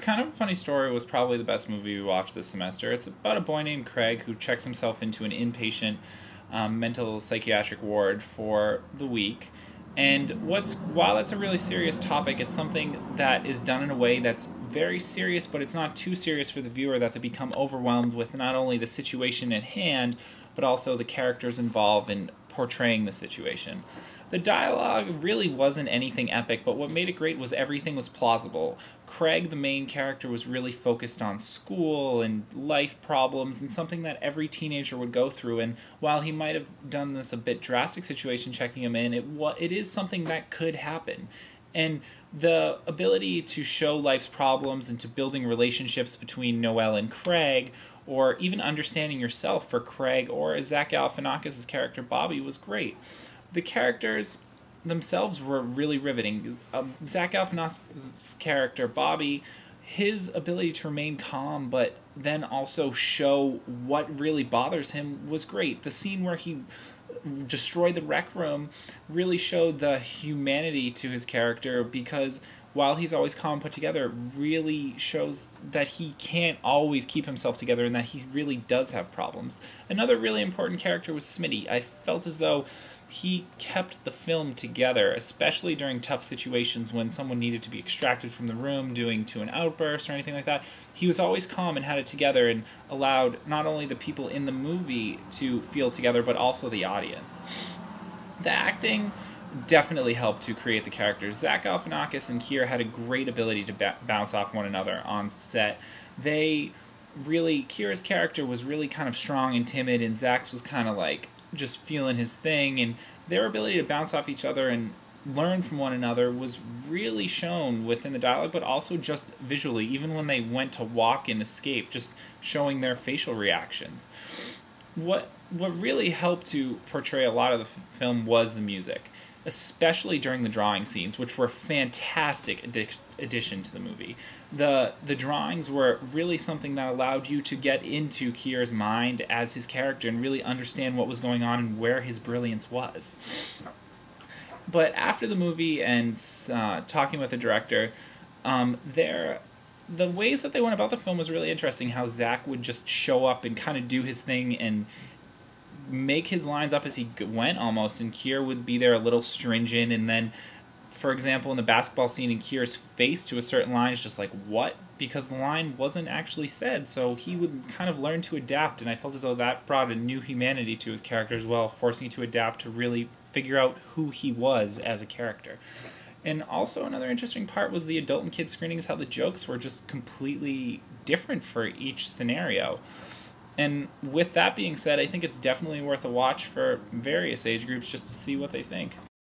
Kind of a Funny Story was probably the best movie we watched this semester. It's about a boy named Craig who checks himself into an inpatient mental psychiatric ward for the week. And while that's a really serious topic, it's something that is done in a way that's very serious, but it's not too serious for the viewer that they become overwhelmed with not only the situation at hand, but also the characters involved in portraying the situation. The dialogue really wasn't anything epic, but what made it great was everything was plausible. Craig, the main character, was really focused on school and life problems and something that every teenager would go through, and while he might have done this a bit drastic situation checking him in, it is something that could happen. And the ability to show life's problems and to building relationships between Noel and Craig, or even understanding yourself for Craig or Zach Galifianakis' character Bobby, was great. The characters themselves were really riveting. Zach Galifianakis' character Bobby, his ability to remain calm but then also show what really bothers him was great. The scene where he destroyed the rec room really showed the humanity to his character, because while he's always calm and put together, it really shows that he can't always keep himself together and that he really does have problems. Another really important character was Smitty. I felt as though he kept the film together, especially during tough situations when someone needed to be extracted from the room due to an outburst or anything like that. He was always calm and had it together and allowed not only the people in the movie to feel together, but also the audience. The acting definitely helped to create the characters. Zach Galifianakis and Keira had a great ability to bounce off one another on set. Keira's character was really kind of strong and timid, and Zach's was kind of like just feeling his thing, and their ability to bounce off each other and learn from one another was really shown within the dialogue, but also just visually, even when they went to walk and escape, just showing their facial reactions. What really helped to portray a lot of the film was the music, especially during the drawing scenes, which were fantastic addition to the movie. The drawings were really something that allowed you to get into Keira's mind as his character and really understand what was going on and where his brilliance was. But after the movie and talking with the director, the ways that they went about the film was really interesting. How Zach would just show up and kind of do his thing and make his lines up as he went almost, and Keira would be there a little stringent, and then, for example, in the basketball scene, in Keira's face to a certain line is just like, what? Because the line wasn't actually said, so he would kind of learn to adapt, and I felt as though that brought a new humanity to his character as well, forcing him to adapt to really figure out who he was as a character. And also another interesting part was the adult and kid screenings, how the jokes were just completely different for each scenario. And with that being said, I think it's definitely worth a watch for various age groups just to see what they think.